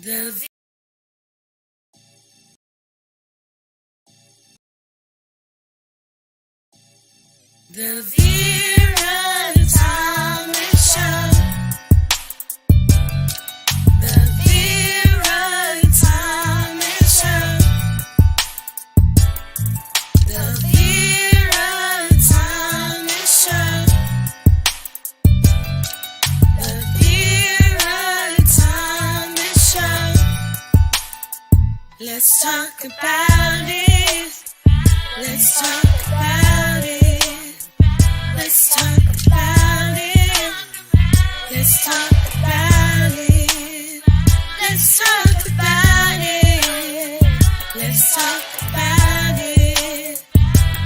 The Vera Tommy Show. The Vera Tommy Show. The Vera Tommy Show. The Vera Tommy Show. Let's talk about it. Let's talk about it. Let's talk about it. Let's talk about it. Let's talk about it. Let's talk about it.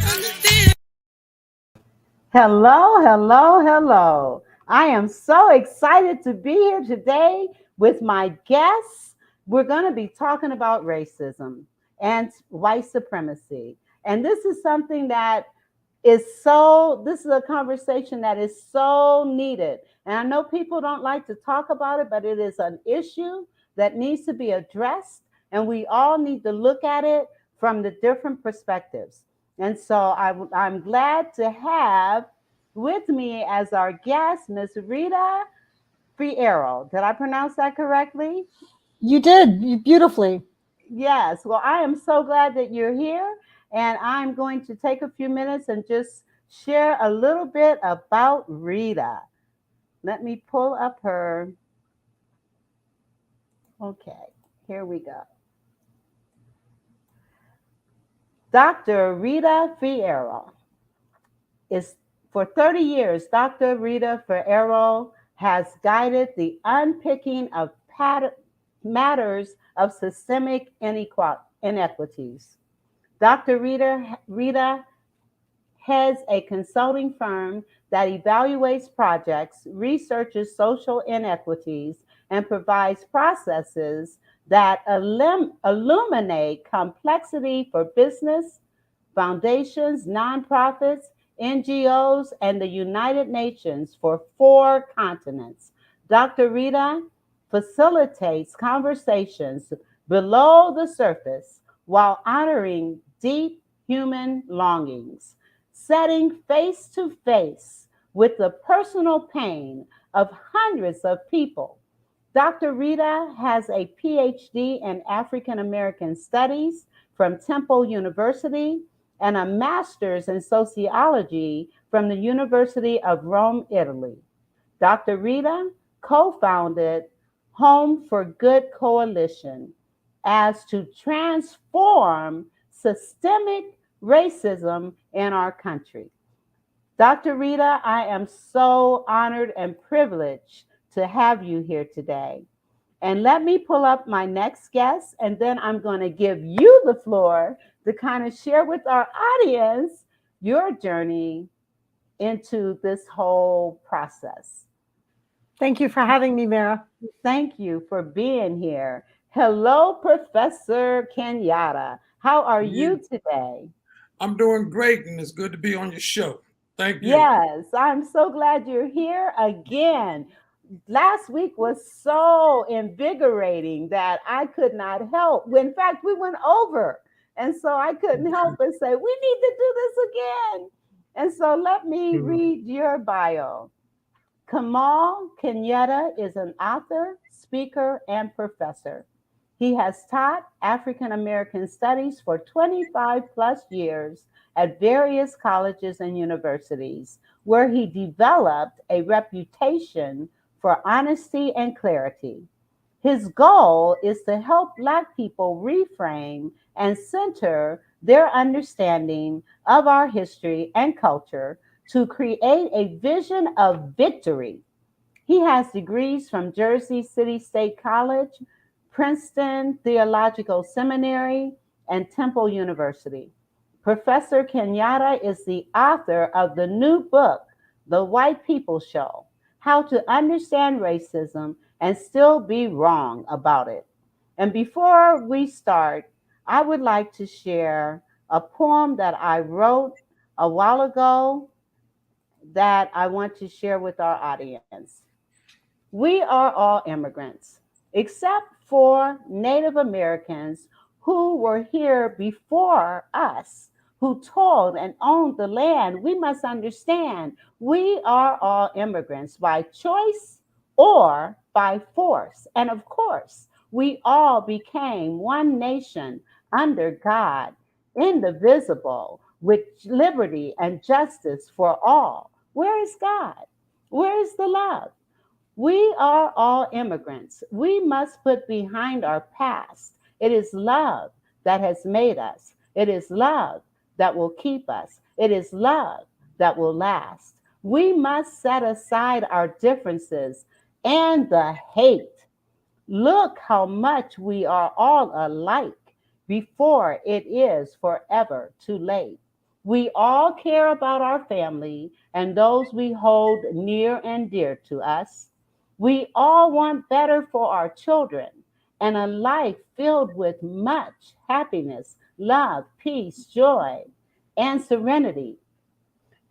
On the Vera. Hello, hello, hello. I am so excited to be here today with my guests. We're going to be talking about racism and white supremacy. And this is something that this is a conversation that is so needed. And I know people don't like to talk about it, but it is an issue that needs to be addressed. And we all need to look at it from the different perspectives. And so I'm glad to have with me as our guest, Miss Rita Fierro. Did I pronounce that correctly? You did beautifully. Yes. Well, I am so glad that you're here. And I'm going to take a few minutes and just share a little bit about Rita. Let me pull up her. Okay, here we go. Dr. Rita Fierro is for 30 years. Dr. Rita Fierro has guided the unpicking of matters of systemic inequities. Dr. Rita heads a consulting firm that evaluates projects, researches social inequities, and provides processes that illuminate complexity for business, foundations, nonprofits, NGOs, and the United Nations for 4 continents. Dr. Rita facilitates conversations below the surface while honoring deep human longings, setting face to face with the personal pain of hundreds of people. Dr. Rita has a PhD in African American Studies from Temple University and a master's in sociology from the University of Rome, Italy. Dr. Rita co founded Home for Good Coalition as to transform systemic racism in our country. Dr. Rita, I am so honored and privileged to have you here today. And let me pull up my next guest, and then I'm going to give you the floor to kind of share with our audience your journey into this whole process. Thank you for having me, Vera. Thank you for being here. Hello, Professor Kenyatta. How are Yeah, you today? I'm doing great, and it's good to be on your show. Thank you. Yes, I'm so glad you're here again. Last week was so invigorating that I could not help. In fact, we went over. And so I couldn't help but say, we need to do this again. And so let me read your bio. Kamau Kenyatta is an author, speaker, and professor. He has taught African American studies for 25 plus years at various colleges and universities, where he developed a reputation for honesty and clarity. His goal is to help Black people reframe and center their understanding of our history and culture to create a vision of victory. He has degrees from Jersey City State College, Princeton Theological Seminary, and Temple University. Professor Kenyatta is the author of the new book, The White People Show: How to Understand Racism and Still Be Wrong About It. And before we start, I would like to share a poem that I wrote a while ago that I want to share with our audience. We are all immigrants, except for Native Americans who were here before us, who toiled and owned the land. We must understand we are all immigrants by choice or by force. And of course, we all became one nation under God, indivisible, with liberty and justice for all. Where is God? Where is the love? We are all immigrants. We must put behind our past. It is love that has made us. It is love that will keep us. It is love that will last. We must set aside our differences and the hate. Look how much we are all alike before it is forever too late. We all care about our family and those we hold near and dear to us. We all want better for our children and a life filled with much happiness, love, peace, joy, and serenity,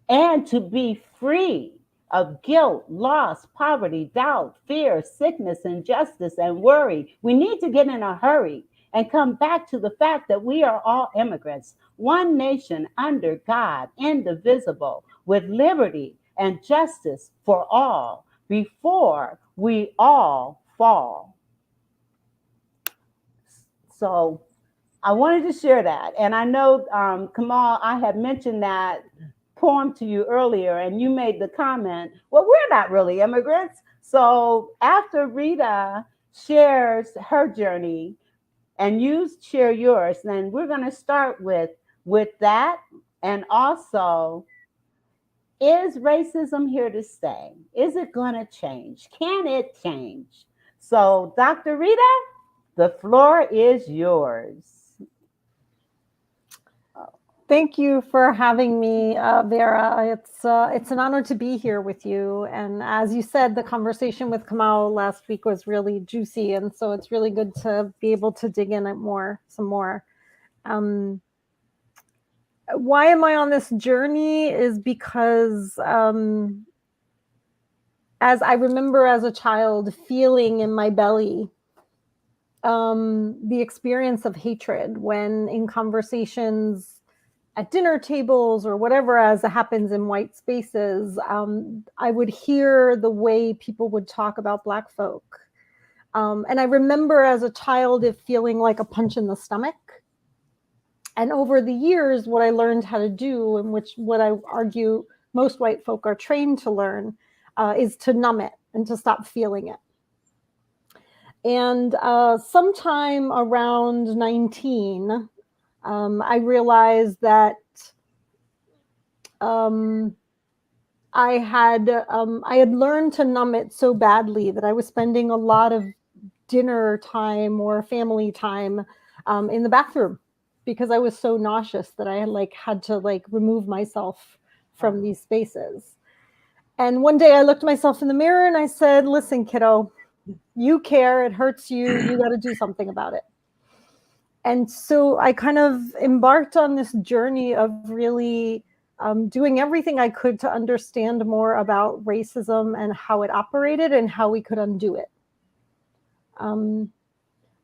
and to be free of guilt, loss, poverty, doubt, fear, sickness, injustice, and worry. We need to get in a hurry and come back to the fact that we are all immigrants, one nation under God, indivisible, with liberty and justice for all, before we all fall. So I wanted to share that. And I know, Kamau, I had mentioned that poem to you earlier, and you made the comment, well, we're not really immigrants. So after Rita shares her journey and you share yours, then we're going to start with that. And also, is racism here to stay? Is it going to change? Can it change? So, Dr. Rita, the floor is yours. Thank you for having me, Vera. It's an honor to be here with you. And as you said, the conversation with Kamau last week was really juicy, and so it's really good to be able to dig in at some more. Why am I on this journey is because as I remember as a child feeling in my belly the experience of hatred when in conversations at dinner tables or whatever, as it happens in white spaces, I would hear the way people would talk about Black folk. And I remember as a child it feeling like a punch in the stomach. And over the years, what I learned how to do, and what I argue most white folk are trained to learn, is to numb it and to stop feeling it. And sometime around 19, I realized that I had learned to numb it so badly that I was spending a lot of dinner time or family time in the bathroom because I was so nauseous that I had to remove myself from these spaces. And one day I looked myself in the mirror and I said, "Listen, kiddo, you care, it hurts you, you got to do something about it." And so I kind of embarked on this journey of really doing everything I could to understand more about racism and how it operated and how we could undo it.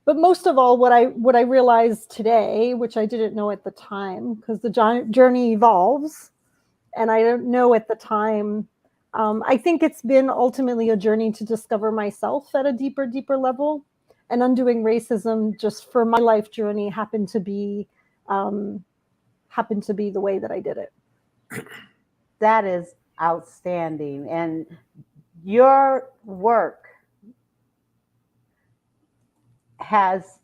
But most of all, what I realized today, which I didn't know at the time, because the journey evolves, and I don't know at the time. I think it's been ultimately a journey to discover myself at a deeper level. And undoing racism, just for my life journey, happened to be the way that I did it. That is outstanding. And your work has,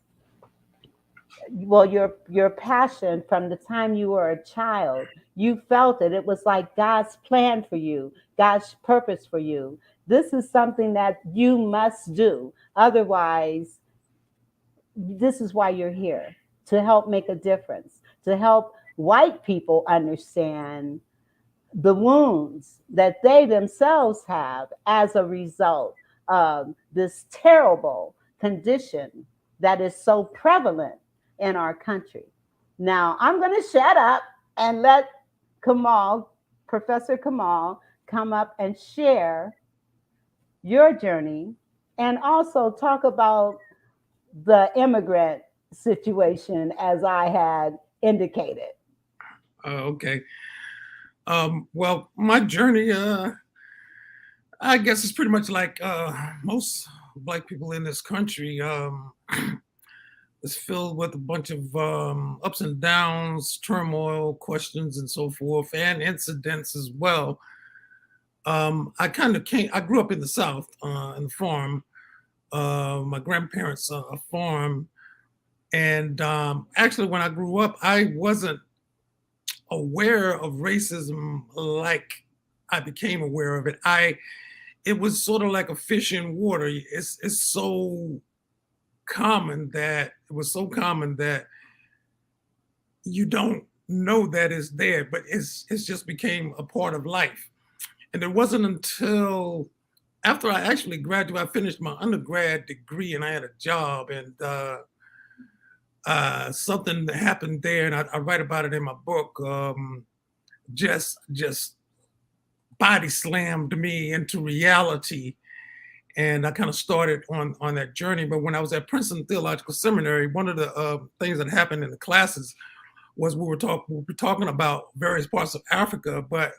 well, your passion from the time you were a child, you felt it. It was like God's plan for you, God's purpose for you. This is something that you must do. Otherwise, this is why you're here, to help make a difference, to help white people understand the wounds that they themselves have as a result of this terrible condition that is so prevalent in our country. Now, I'm going to shut up and let Kamau, Professor Kamau, come up and share your journey and also talk about the immigrant situation as I had indicated. Okay. Well, my journey, I guess it's pretty much like most Black people in this country. It's filled with a bunch of ups and downs, turmoil, questions, and so forth, and incidents as well. I grew up in the South, in the farm. My grandparents a farm, and actually, when I grew up, I wasn't aware of racism like I became aware of it. It was sort of like a fish in water. It's so common that it was so common that you don't know that it's there, but it's just became a part of life. And it wasn't until after I actually graduated, I finished my undergrad degree and I had a job, and something that happened there, and I write about it in my book. Just body slammed me into reality, and I kind of started on that journey. But when I was at Princeton Theological Seminary, one of the things that happened in the classes was we were talking about various parts of Africa, but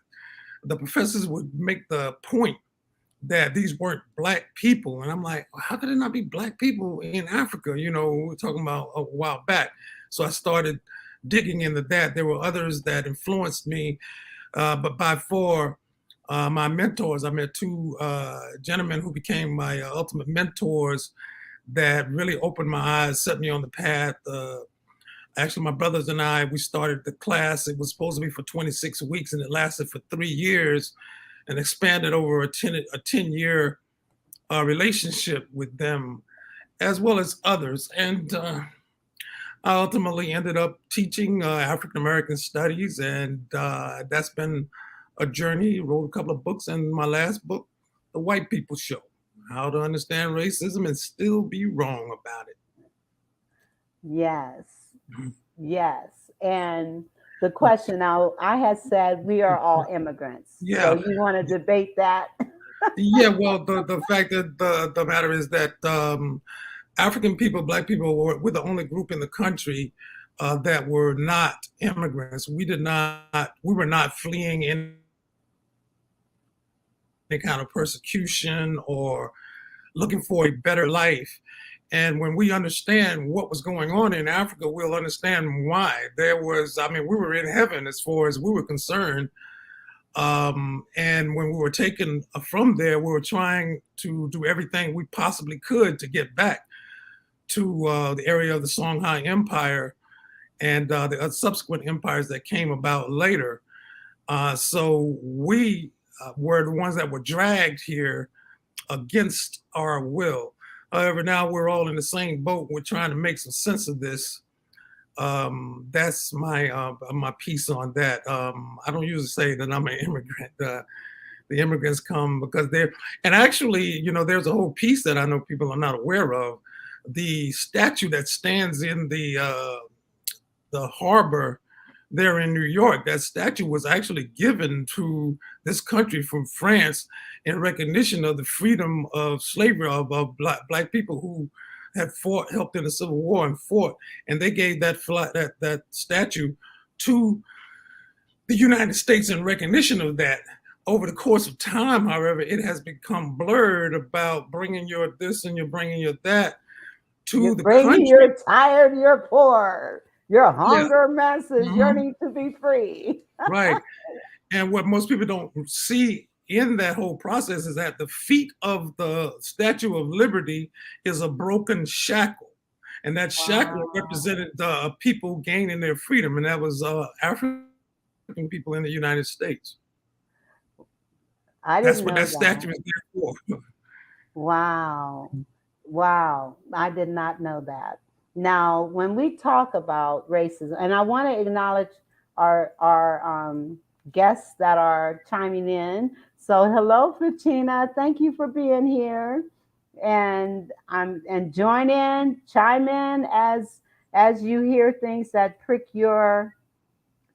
the professors would make the point that these weren't Black people. And I'm like, well, how could it not be Black people in Africa? You know, we were talking about a while back. So I started digging into that. There were others that influenced me, but by far, my mentors, I met two gentlemen who became my ultimate mentors that really opened my eyes, set me on the path. Actually, my brothers and I, we started the class. It was supposed to be for 26 weeks, and it lasted for 3 years and expanded over a 10-year relationship with them, as well as others. And I ultimately ended up teaching African American studies, and that's been a journey. Wrote a couple of books, and my last book, The White People Show: How to Understand Racism and Still Be Wrong About It. Yes. Yes. And the question now, I had said we are all immigrants. Yeah. So you want to debate that? Yeah, well, the fact that the matter is that African people, Black people, we're the only group in the country that were not immigrants. We were not fleeing any kind of persecution or looking for a better life. And when we understand what was going on in Africa, we'll understand why. We were in heaven as far as we were concerned. And when we were taken from there, we were trying to do everything we possibly could to get back to the area of the Songhai Empire and the subsequent empires that came about later. So we were the ones that were dragged here against our will. However, now we're all in the same boat. We're trying to make some sense of this. That's my piece on that. I don't usually say that I'm an immigrant. The immigrants come because they're, and actually, you know, there's a whole piece that I know people are not aware of. The statue that stands in the harbor there in New York, that statue was actually given to this country from France in recognition of the freedom of slavery of black people who had helped in the Civil War and fought, and they gave that statue to the United States in recognition of that. Over the course of time, however, it has become blurred about bringing your this and you're bringing your that to you're the bringing country. You're tired, you're poor. Your hunger masses Mhm. yearning to be free. Right. And what most people don't see in that whole process is that the feet of the Statue of Liberty is a broken shackle. And that shackle represented the people gaining their freedom. And that was African people in the United States. I That's didn't what know that statue is there for. Wow. Wow. I did not know that. Now, when we talk about racism, and I want to acknowledge our guests that are chiming in. So, hello, Fatina. Thank you for being here, and join in, chime in as you hear things that prick your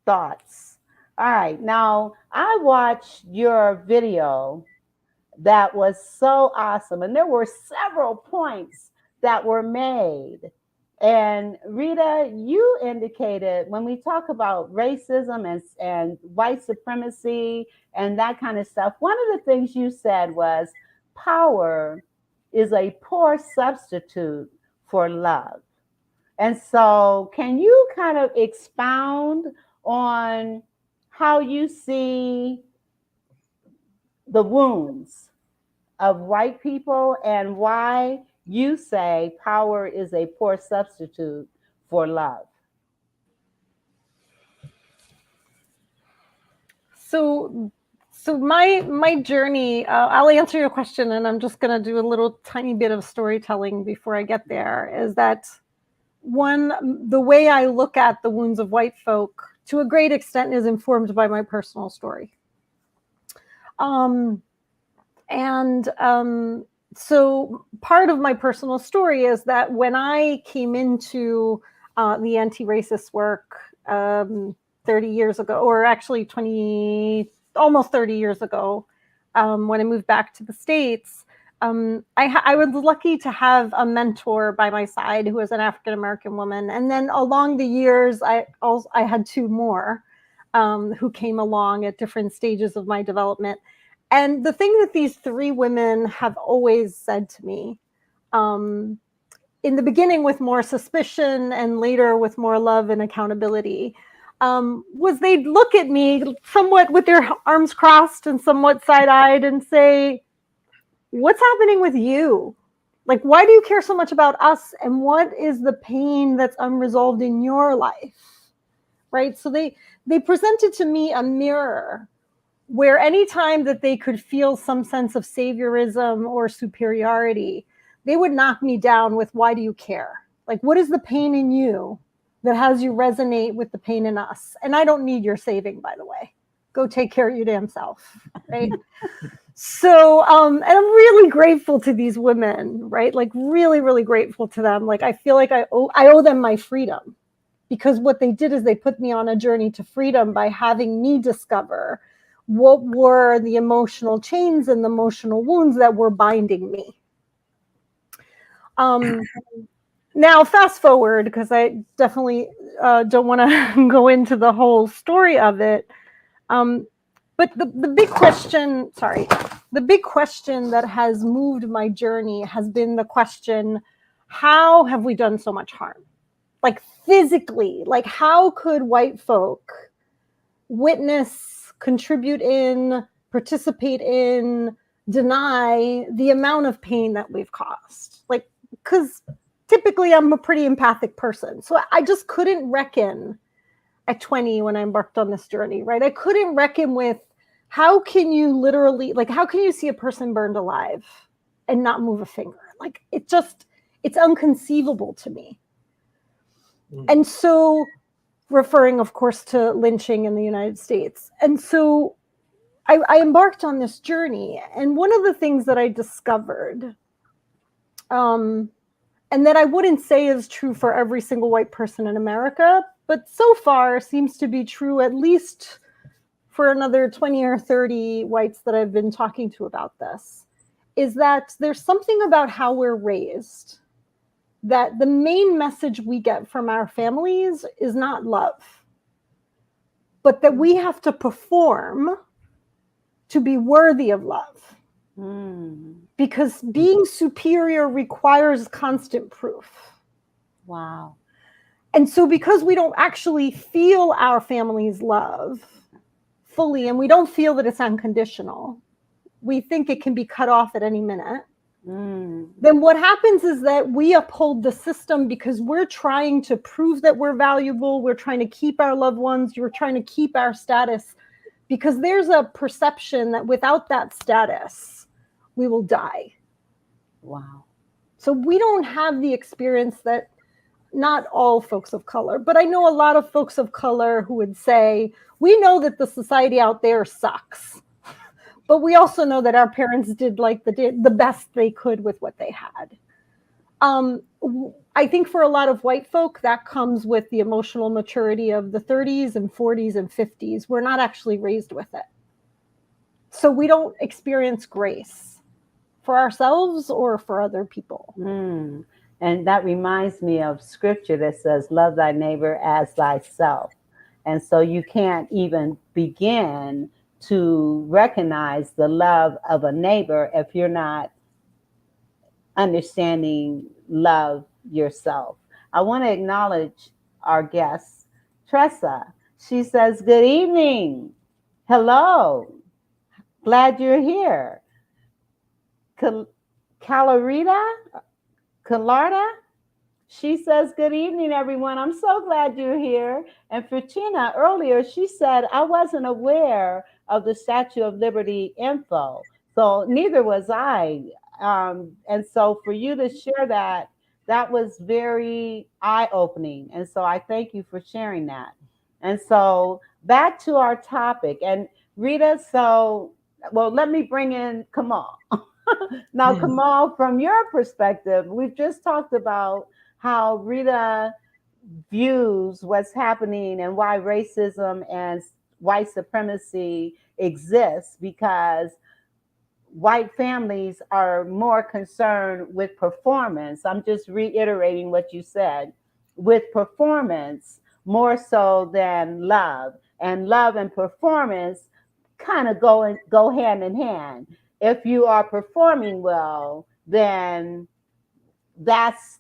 thoughts. All right. Now, I watched your video that was so awesome, and there were several points that were made. And Rita, you indicated when we talk about racism and white supremacy and that kind of stuff, one of the things you said was power is a poor substitute for love. And so, can you kind of expound on how you see the wounds of white people and why you say power is a poor substitute for love? So my journey, I'll answer your question, and I'm just going to do a little tiny bit of storytelling before I get there, is that the way I look at the wounds of white folk to a great extent is informed by my personal story. So part of my personal story is that when I came into the anti-racist work 30 years ago, or actually almost 30 years ago, when I moved back to the States, I was lucky to have a mentor by my side who was an African-American woman. And then along the years, I had two more who came along at different stages of my development. And the thing that these three women have always said to me, in the beginning with more suspicion and later with more love and accountability, was they'd look at me somewhat with their arms crossed and somewhat side-eyed and say, what's happening with you? Like, why do you care so much about us? And what is the pain that's unresolved in your life? Right? So they presented to me a mirror where anytime that they could feel some sense of saviorism or superiority, they would knock me down with, why do you care? Like, what is the pain in you that has you resonate with the pain in us? And I don't need your saving, by the way. Go take care of your damn self, right? So, and I'm really grateful to these women, right? Like, really, really grateful to them. Like, I feel like I owe them my freedom, because what they did is they put me on a journey to freedom by having me discover what were the emotional chains and the emotional wounds that were binding me. Now, fast forward, because I definitely don't want to go into the whole story of it. But the big question, the big question that has moved my journey has been the question, how have we done so much harm? Like, physically, like, how could white folk witness, contribute in, participate in, deny the amount of pain that we've caused? Like, because typically I'm a pretty empathic person. So I just couldn't reckon at 20 when I embarked on this journey, right? I couldn't reckon with, how can you literally, like, how can you see a person burned alive and not move a finger? Like, it's unconceivable to me. And so, referring, of course, to lynching in the United States. And so I embarked on this journey. And one of the things that I discovered, and that I wouldn't say is true for every single white person in America, but so far seems to be true at least for another 20 or 30 whites that I've been talking to about this, is that there's something about how we're raised, that the main message we get from our families is not love, but that we have to perform to be worthy of love. Because being superior requires constant proof. Wow. And so because we don't actually feel our family's love fully, and we don't feel that it's unconditional, we think it can be cut off at any minute. Then what happens is that we uphold the system because we're trying to prove that we're valuable. We're trying to keep our loved ones. We're trying to keep our status, because there's a perception that without that status, we will die. Wow. So we don't have the experience that, not all folks of color, but I know a lot of folks of color who would say, we know that the society out there sucks, but we also know that our parents did like the best they could with what they had. I think for a lot of white folk, that comes with the emotional maturity of the 30s and 40s and 50s. We're not actually raised with it. So we don't experience grace for ourselves or for other people. And that reminds me of scripture that says, love thy neighbor as thyself. And so you can't even begin to recognize the love of a neighbor if you're not understanding love yourself. I want to acknowledge our guest, Tressa. She says, good evening. Hello. Glad you're here. Calarita? Calarda? She says, good evening, everyone. I'm so glad you're here. And Fratina, earlier, she said, I wasn't aware of the Statue of Liberty info. So neither was I. And so for you to share that, that was very eye-opening. And so I thank you for sharing that. And so back to our topic. And Rita, well, let me bring in Kamau. Now, Kamau, from your perspective, we've just talked about how Rita views what's happening and why racism and white supremacy exists, because white families are more concerned with performance. I'm just reiterating what you said, with performance more so than love. And love and performance kind of go hand in hand. If you are performing well, then that's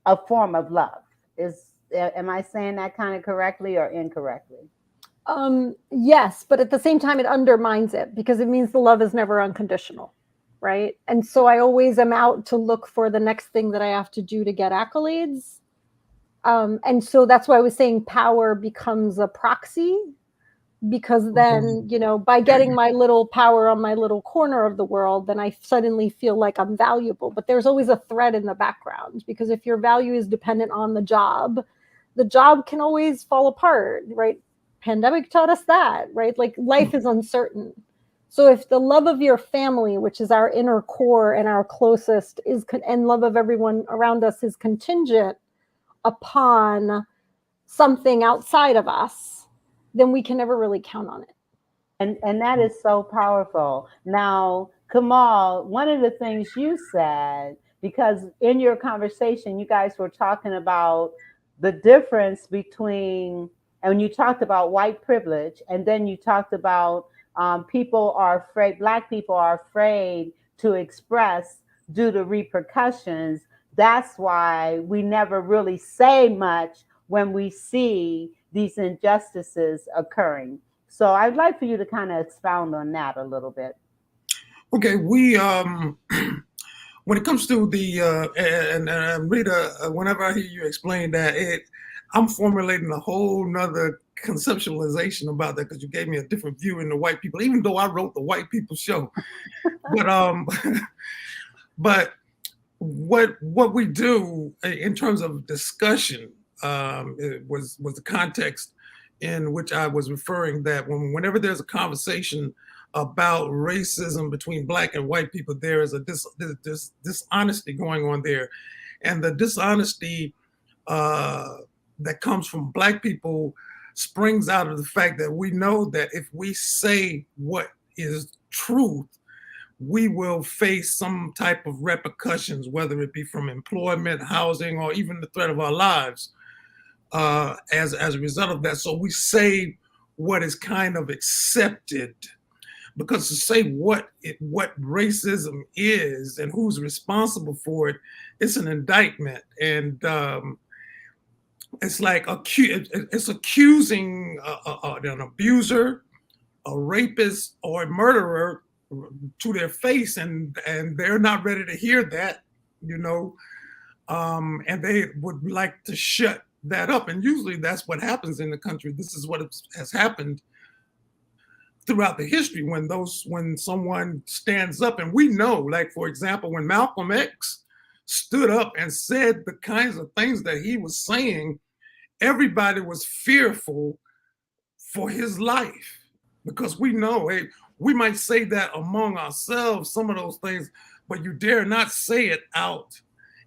a form of love. Am I saying that kind of correctly or incorrectly? Yes, but at the same time, it undermines it because it means the love is never unconditional, right? And so I always am out to look for the next thing that I have to do to get accolades. And so that's why I was saying power becomes a proxy, because then, by getting my little power on my little corner of the world, then I suddenly feel like I'm valuable. But there's always a threat in the background, because if your value is dependent on the job can always fall apart, right? Pandemic taught us that, right? Like life is uncertain. So if the love of your family, which is our inner core and our closest, and love of everyone around us is contingent upon something outside of us, then we can never really count on it. And that is so powerful. Now, Kamau, one of the things you said, because in your conversation, you guys were talking about the difference between, and when you talked about white privilege, and then you talked about people are afraid, Black people are afraid to express due to repercussions. That's why we never really say much when we see these injustices occurring. So I'd like for you to kind of expound on that a little bit. Okay, we when it comes to the and Rita, whenever I hear you explain that, I'm formulating a whole nother conceptualization about that, because you gave me a different view in the white people, even though I wrote the white people show. But but what we do in terms of discussion it was the context in which I was referring, that whenever there's a conversation about racism between Black and white people, there is a dishonesty going on there. And the dishonesty that comes from Black people springs out of the fact that we know that if we say what is truth, we will face some type of repercussions, whether it be from employment, housing, or even the threat of our lives as a result of that. So we say what is kind of accepted, because to say what racism is and who's responsible for it, it's an indictment. And it's like it's accusing an abuser, a rapist, or a murderer to their face, and they're not ready to hear that, and they would like to shut that up. And usually that's what happens in the country. This is what has happened throughout the history, when someone stands up. And we know, like, for example, when Malcolm X stood up and said the kinds of things that he was saying, everybody was fearful for his life, because we know, hey, we might say that among ourselves, some of those things, but you dare not say it out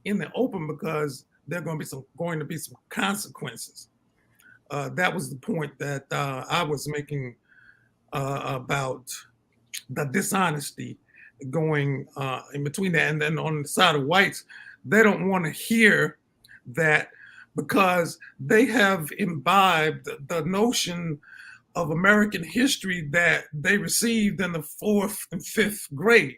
in the open, because there are going to be some consequences. That was the point that I was making about the dishonesty going in between that. And then on the side of whites, they don't want to hear that, because they have imbibed the notion of American history that they received in the fourth and fifth grade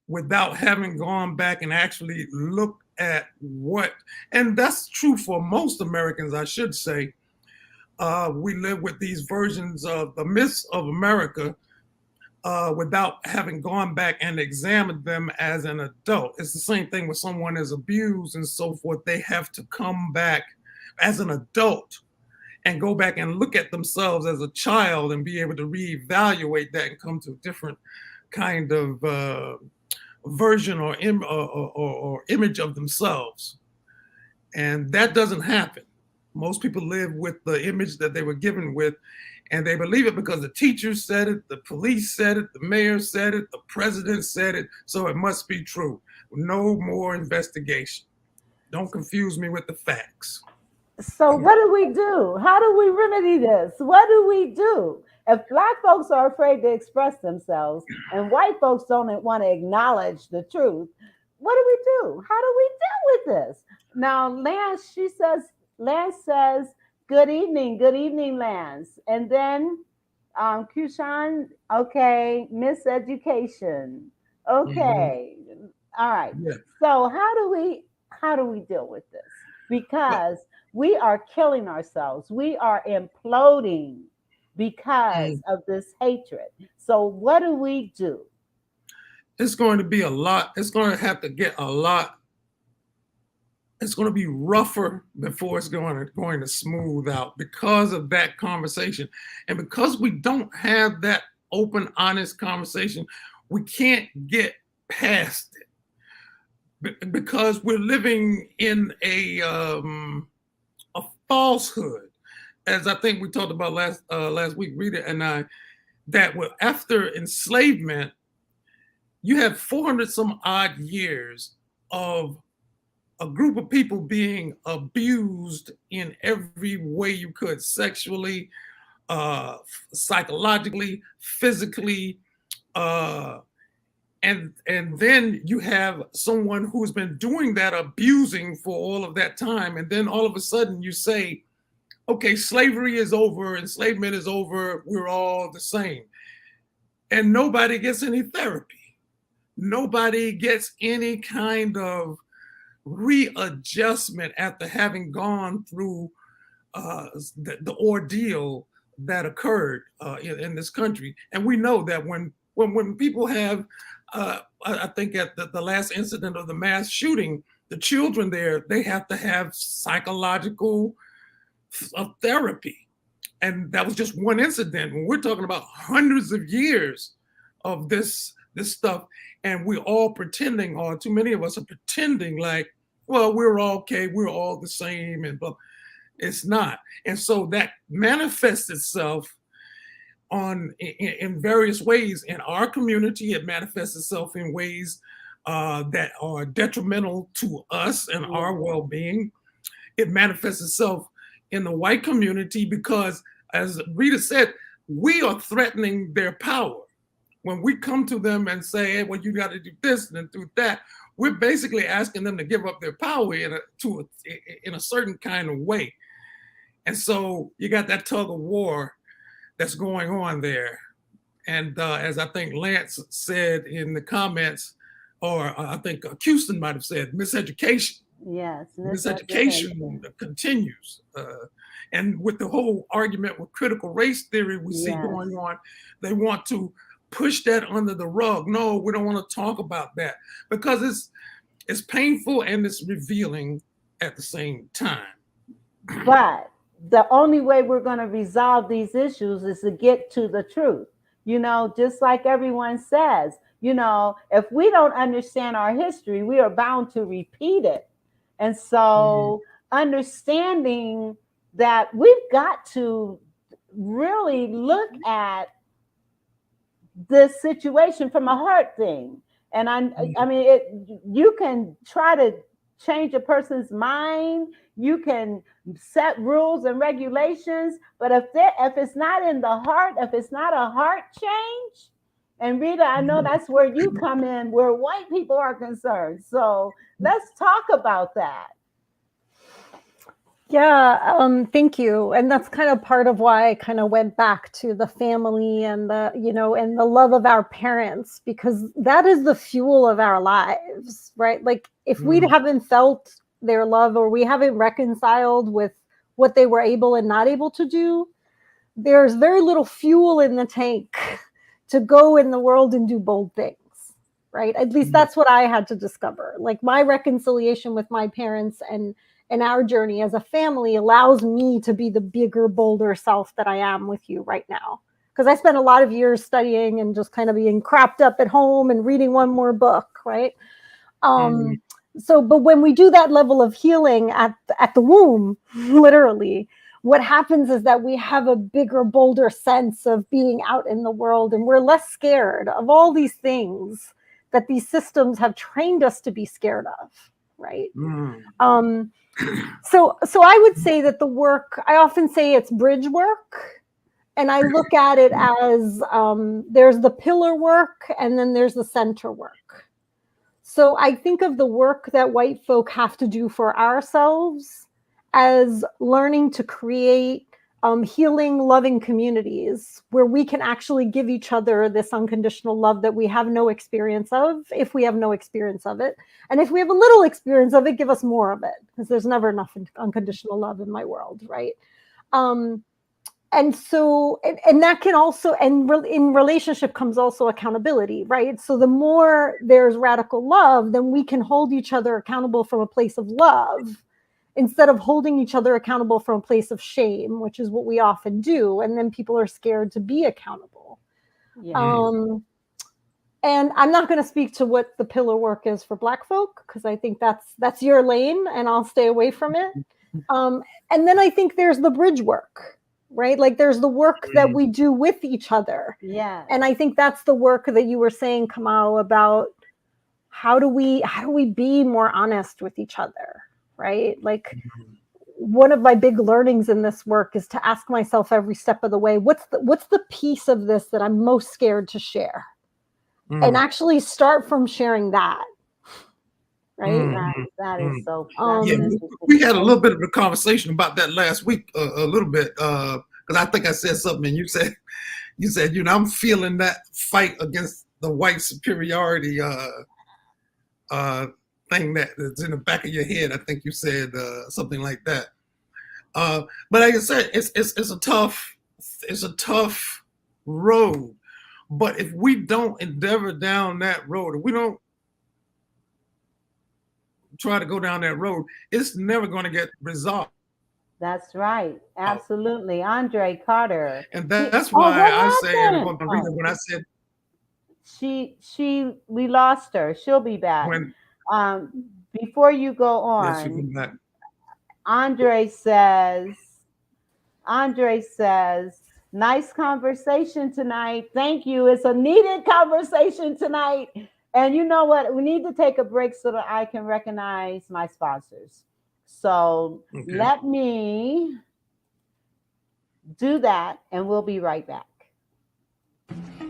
without having gone back and actually looked at what, and that's true for most Americans, I should say. We live with these versions of the myths of America without having gone back and examined them as an adult. It's the same thing when someone is abused and so forth. They have to come back as an adult and go back and look at themselves as a child and be able to reevaluate that and come to a different kind of version or image of themselves. And that doesn't happen. Most people live with the image that they were given with, and they believe it because the teachers said it, the police said it, the mayor said it, the president said it, so it must be true. No more investigation. Don't confuse me with the facts. So what do we do? How do we remedy this? What do we do? If Black folks are afraid to express themselves and white folks don't want to acknowledge the truth, what do we do? How do we deal with this? Now, Lance says, good evening, Lance. And then Kushan, okay, miseducation. Okay. All right. Yeah. So how do we deal with this? Because we are killing ourselves. We are imploding because of this hatred. So what do we do? It's going to be a lot. It's going to have to get a lot. It's going to be rougher before it's going to smooth out because of that conversation. And because we don't have that open, honest conversation, we can't get past it because we're living in a falsehood. As I think we talked about last week, Rita and I, that after enslavement, you have 400 some odd years of a group of people being abused in every way you could, sexually, psychologically, physically, and then you have someone who's been doing that abusing for all of that time, and then all of a sudden you say, okay, slavery is over, enslavement is over, we're all the same. And nobody gets any therapy. Nobody gets any kind of readjustment after having gone through the ordeal that occurred in this country. And we know that when people have, I think at the last incident of the mass shooting, the children there, they have to have psychological therapy. And that was just one incident. When we're talking about hundreds of years of this stuff, and we're all pretending, or too many of us are pretending like, well, we're all okay, we're all the same, and but it's not. And so that manifests itself in various ways in our community. It manifests itself in ways that are detrimental to us and our well-being. It manifests itself in the white community because, as Rita said, we are threatening their power. When we come to them and say, hey, well, you got to do this and do that, we're basically asking them to give up their power in a certain kind of way. And so you got that tug of war that's going on there. And as I think Lance said in the comments, or I think Houston might have said, miseducation. Yes. Miseducation continues. And with the whole argument with critical race theory we see going on, they want to push that under the rug. No, we don't want to talk about that because it's painful and it's revealing at the same time. But the only way we're going to resolve these issues is to get to the truth. You know, just like everyone says, you know, if we don't understand our history, we are bound to repeat it. And so understanding that we've got to really look at this situation from a heart thing. And I mean, you can try to change a person's mind, you can set rules and regulations, but if it's not in the heart, if it's not a heart change, And Rita, I know that's where you come in, where white people are concerned. So let's talk about that. Yeah, thank you. And that's kind of part of why I kind of went back to the family and and the love of our parents, because that is the fuel of our lives, right? Like if we haven't felt their love, or we haven't reconciled with what they were able and not able to do, there's very little fuel in the tank to go in the world and do bold things, right? At least that's what I had to discover. Like my reconciliation with my parents and our journey as a family allows me to be the bigger, bolder self that I am with you right now. Because I spent a lot of years studying and just kind of being crapped up at home and reading one more book, right? But when we do that level of healing at the womb, literally, what happens is that we have a bigger, bolder sense of being out in the world, and we're less scared of all these things that these systems have trained us to be scared of, right? So I would say that the work, I often say it's bridge work. And I look at it as there's the pillar work and then there's the center work. So I think of the work that white folk have to do for ourselves as learning to create healing, loving communities where we can actually give each other this unconditional love that we have no experience of, if we have no experience of it. And if we have a little experience of it, give us more of it, because there's never enough unconditional love in my world, right? And so, and that can also, and in relationship comes also accountability, right? So the more there's radical love, then we can hold each other accountable from a place of love, instead of holding each other accountable from a place of shame, which is what we often do. And then people are scared to be accountable. Yeah. And I'm not going to speak to what the pillar work is for Black folk, because I think that's your lane and I'll stay away from it. And then I think there's the bridge work, right? Like there's the work that we do with each other. Yeah. And I think that's the work that you were saying, Kamau, about how do we be more honest with each other? Right? Like one of my big learnings in this work is to ask myself every step of the way, what's the piece of this that I'm most scared to share? And actually start from sharing that. Right? That is so we had a little bit of a conversation about that last week, a little bit, because I think I said something and you said, I'm feeling that fight against the white superiority thing that's in the back of your head. I think you said something like that. But like I said, it's a tough road. But if we don't endeavor down that road, if we don't try to go down that road, it's never going to get resolved. That's right. Absolutely. Andre Carter. And that's why I say when I said we lost her. She'll be back. Before you go on, Andre says, nice conversation tonight. Thank you. It's a needed conversation tonight. And you know what? We need to take a break so that I can recognize my sponsors. So let me do that and we'll be right back.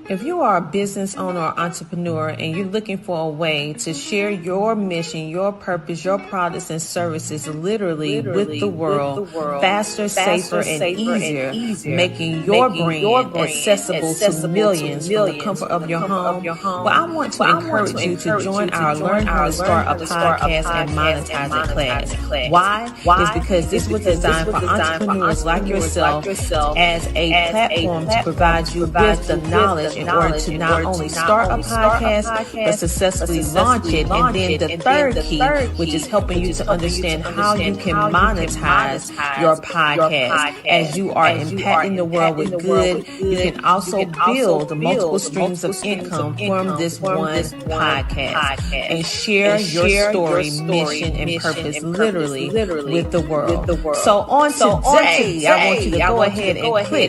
If you are a business owner or entrepreneur and you're looking for a way to share your mission, your purpose, your products and services literally with the world faster, safer, and easier, making your brand accessible to millions from the comfort of your home, well, I want to encourage you to join our Learn How to Start a Podcast and Monetize It class. Why? It's because this was designed for entrepreneurs like yourself as a platform to provide you with the knowledge in order to not only start a podcast, but successfully launch it. And then the third key, which is helping you to understand how you can monetize your podcast. As you are impacting the world with good, you can also build multiple streams of income from this one podcast and share your story, mission, and purpose literally with the world. So on today, I want you to go ahead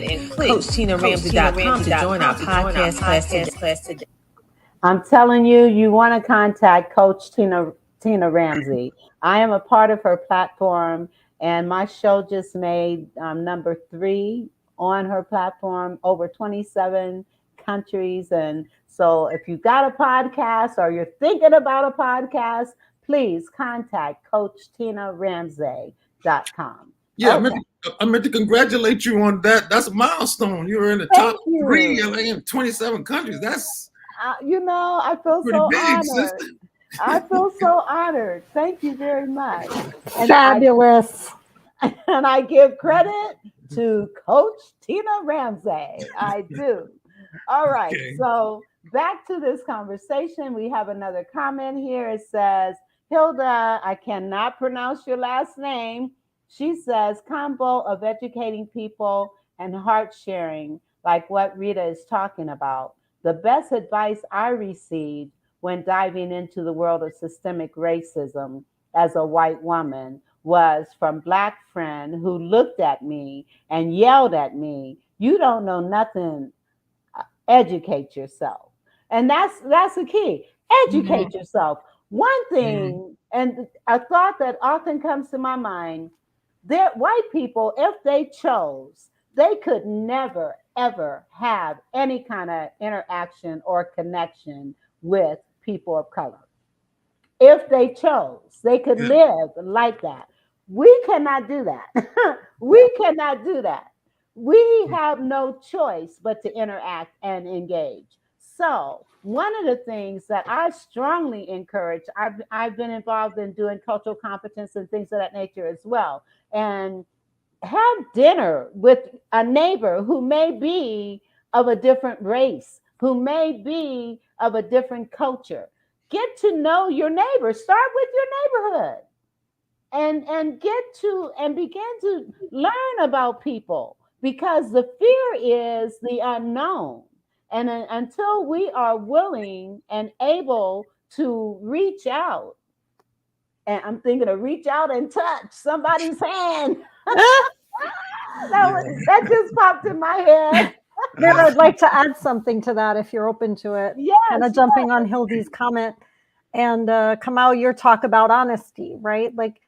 and click CoachTinaRamsey.com to join our podcast class today. I'm telling you, you want to contact Coach Tina Ramsey. I am a part of her platform, and my show just made number 3 on her platform, over 27K countries. And so if you've got a podcast or you're thinking about a podcast, please contact CoachTinaRamsey.com. Yeah, Okay. I meant to congratulate you on that. That's a milestone. You were in the top Thank you. 3 in 27 countries. That's I feel pretty so big, honored. sister. I feel so honored. Thank you very much. And Fabulous. and I give credit to Coach Tina Ramsey. I do. All right. Okay. So back to this conversation. We have another comment here. It says, Hilda, I cannot pronounce your last name. She says, combo of educating people and heart sharing, like what Rita is talking about. The best advice I received when diving into the world of systemic racism as a white woman was from Black friend who looked at me and yelled at me, "You don't know nothing. Educate yourself." And that's the key. Educate yourself. One thing, and a thought that often comes to my mind, that white people, if they chose, they could never, ever have any kind of interaction or connection with people of color. If they chose, they could live like that. We cannot do that. We cannot do that. We have no choice but to interact and engage. So, one of the things that I strongly encourage, I've been involved in doing cultural competence and things of that nature as well. And have dinner with a neighbor who may be of a different race, who may be of a different culture. Get to know your neighbor. Start with your neighborhood and get to and begin to learn about people, because the fear is the unknown. And until we are willing and able to reach out, and I'm thinking of reach out and touch somebody's hand. That just popped in my head. Vera, I'd like to add something to that if you're open to it. Yes, kind of jumping on Hildy's comment. And Kamau, your talk about honesty, right? Like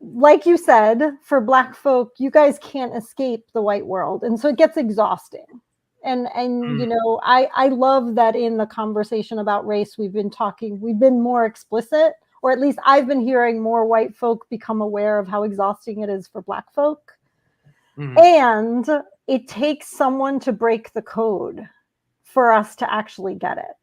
like you said, for Black folk, you guys can't escape the white world. And so it gets exhausting. And you know, I love that in the conversation about race, we've been more explicit, or at least I've been hearing more white folk become aware of how exhausting it is for Black folk. And it takes someone to break the code for us to actually get it.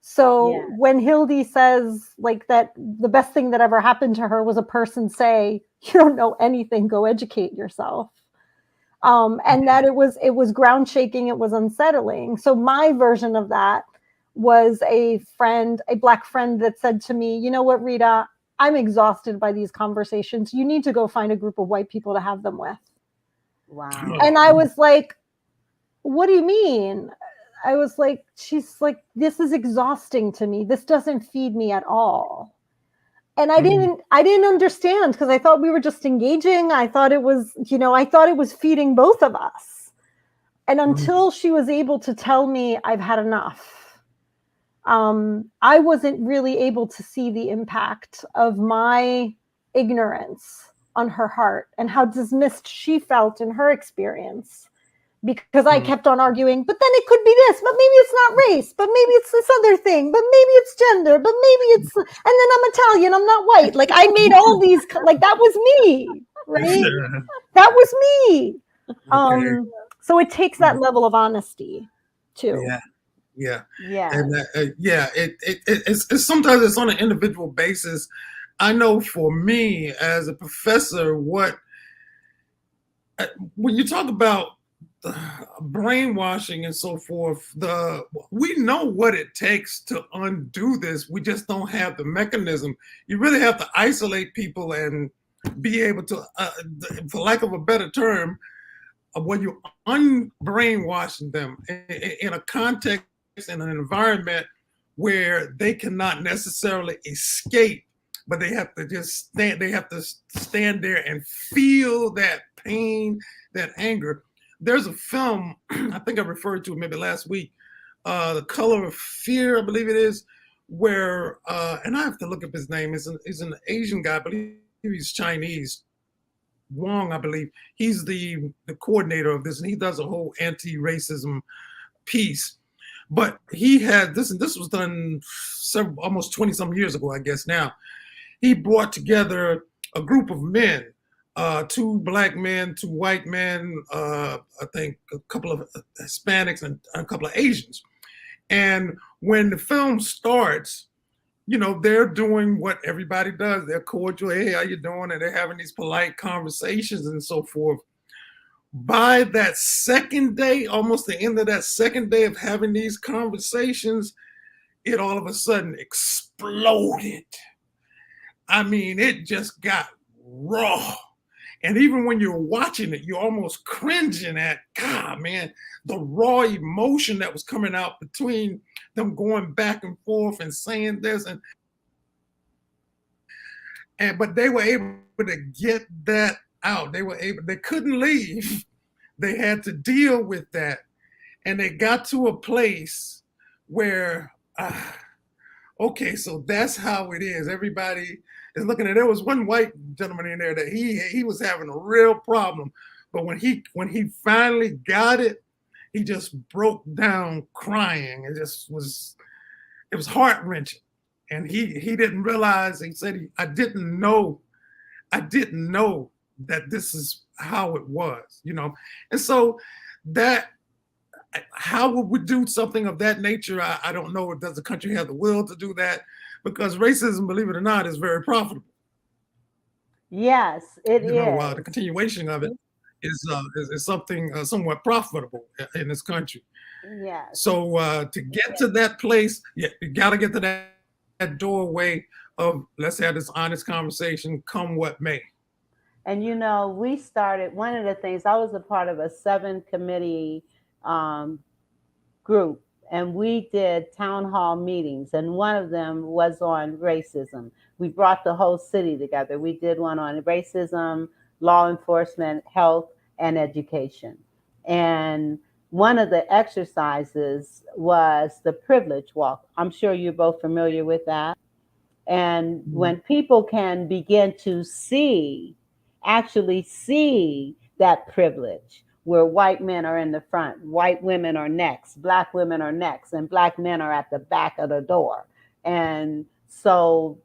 So when Hildy says like that, the best thing that ever happened to her was a person say, "You don't know anything, go educate yourself." And that it was ground shaking, it was unsettling. So my version of that was a Black friend that said to me, "You know what, Rita, I'm exhausted by these conversations. You need to go find a group of white people to have them with." Wow. And I was like, "What do you mean?" I was like, she's like, "This is exhausting to me. This doesn't feed me at all." And I didn't understand, because I thought we were just engaging. I thought it was, I thought it was feeding both of us. And until she was able to tell me I've had enough, I wasn't really able to see the impact of my ignorance on her heart and how dismissed she felt in her experience. Because I kept on arguing, but then it could be this, but maybe it's not race, but maybe it's this other thing, but maybe it's gender, but maybe it's, and then I'm Italian, I'm not white. Like I made all these, like that was me, right? That was me. So it takes that level of honesty too. Yeah. And It's sometimes it's on an individual basis. I know for me as a professor, when you talk about brainwashing and so forth, we know what it takes to undo this. We just don't have the mechanism. You really have to isolate people and be able to, for lack of a better term, when you unbrainwashing them in a context, in an environment where they cannot necessarily escape, but they have to just stand. They have to stand there and feel that pain, that anger. There's a film, I think I referred to it maybe last week, The Color of Fear, I believe it is, where, and I have to look up his name, he's an Asian guy, I believe he's Chinese. Wong, I believe. He's the coordinator of this, and he does a whole anti-racism piece. But he had this, and this was done almost 20 some years ago, I guess now. He brought together a group of men, 2 black men, 2 white men, I think a couple of Hispanics and a couple of Asians. And when the film starts, they're doing what everybody does. They're cordial. Hey, how you doing? And they're having these polite conversations and so forth. By that second day, almost the end of that second day of having these conversations, it all of a sudden exploded. I mean, it just got raw. And even when you're watching it, you're almost cringing at, God, man, the raw emotion that was coming out between them going back and forth and saying this. But they were able to get that out. They couldn't leave. They had to deal with that. And they got to a place where, okay, so that's how it is. Everybody is looking at it. There was one white gentleman in there that he was having a real problem. But when he finally got it, he just broke down crying. It was heart-wrenching. And he didn't realize, he said, I didn't know that this is how it was, And so how would we do something of that nature? I don't know. Does the country have the will to do that? Because racism, believe it or not, is very profitable. Yes, it is. The continuation of it is something somewhat profitable in this country. Yes. So to get to that place, you got to get to that doorway of, let's have this honest conversation, come what may. And we started, one of the things, I was a part of a 7-committee group, and we did town hall meetings, and one of them was on racism. We brought the whole city together. We did one on racism, law enforcement, health, and education. And one of the exercises was the privilege walk. I'm sure you're both familiar with that. And when people can begin to actually see that privilege, where white men are in the front, white women are next, black women are next, and black men are at the back of the door. And so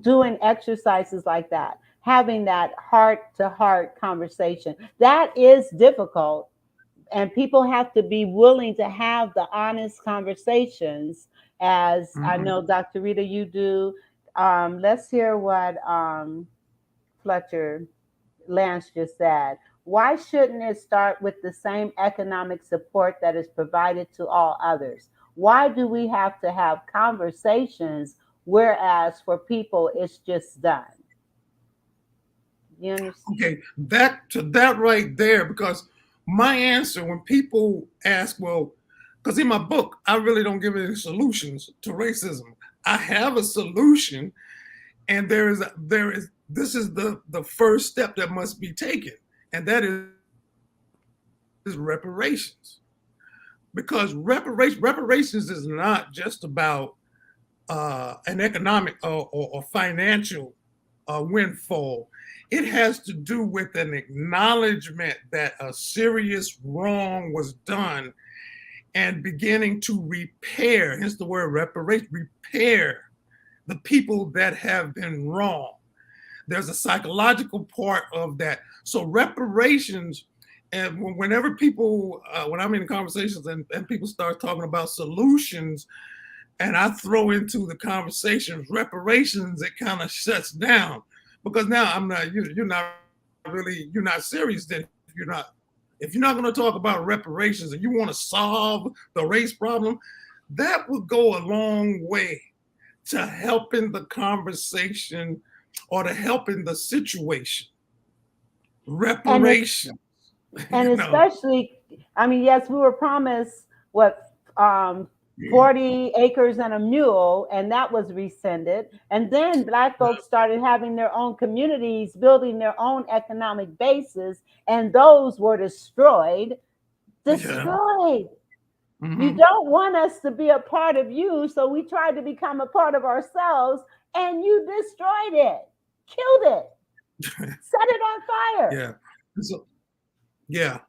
doing exercises like that, having that heart-to-heart conversation, that is difficult. And people have to be willing to have the honest conversations, as I know, Dr. Rita, you do. Let's hear what Fletcher Lance just said. Why shouldn't it start with the same economic support that is provided to all others? Why do we have to have conversations, whereas for people it's just done? You understand? Okay, that right there, because my answer when people ask, well, because in my book, I really don't give any solutions to racism. I have a solution, and this is the first step that must be taken, and that is reparations. Because reparations is not just about an economic or financial windfall. It has to do with an acknowledgement that a serious wrong was done and beginning to repair, hence the word reparation, repair the people that have been wrong. There's a psychological part of that. So reparations, and whenever people, when I'm in conversations and people start talking about solutions, and I throw into the conversations reparations, it kind of shuts down. Because now you're not serious then. If you're not going to talk about reparations and you want to solve the race problem, that would go a long way to helping the conversation or to helping the situation. Reparations. And especially, I mean, yes, we were promised 40 acres and a mule, and that was rescinded. And then Black folks started having their own communities, building their own economic bases, and those were destroyed. You don't want us to be a part of you, so we tried to become a part of ourselves, and you destroyed it, killed it. Set it on fire. Yeah. So, yeah.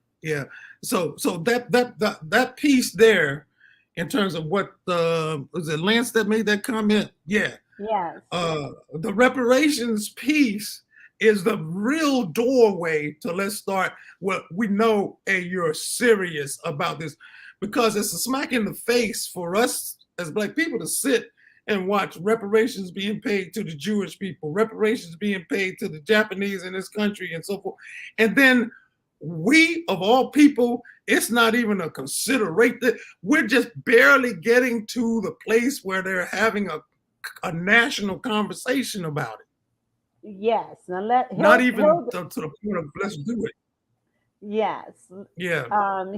So that piece there, in terms of what was it Lance that made that comment? Yeah. Yes. The reparations piece is the real doorway to let's start what we know. Hey, you're serious about this, because it's a smack in the face for us as Black people to sit and watch reparations being paid to the Jewish people, reparations being paid to the Japanese in this country, and so forth. And then we, of all people, it's not even a consideration. We're just barely getting to the place where they're having a national conversation about it. Yes. Now not even to the point of let's do it. Yes. Yeah.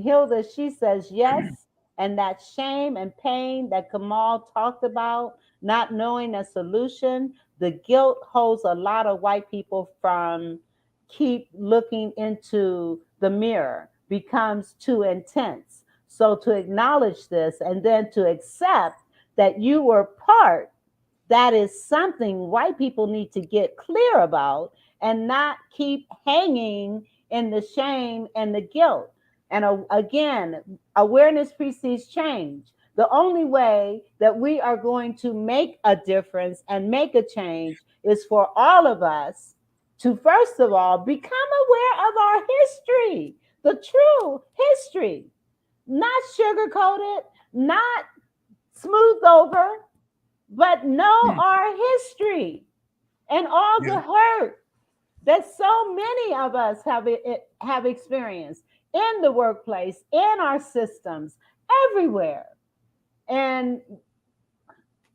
Hilda, she says yes. And that shame and pain that Kamau talked about, not knowing a solution, the guilt holds a lot of white people from keep looking into the mirror, becomes too intense. So to acknowledge this and then to accept that you were part, that is something white people need to get clear about and not keep hanging in the shame and the guilt. And again, awareness precedes change. The only way that we are going to make a difference and make a change is for all of us to, first of all, become aware of our history, the true history, not sugarcoated, not smoothed over, but know our history and all the hurt that so many of us have experienced in the workplace, in our systems, everywhere. And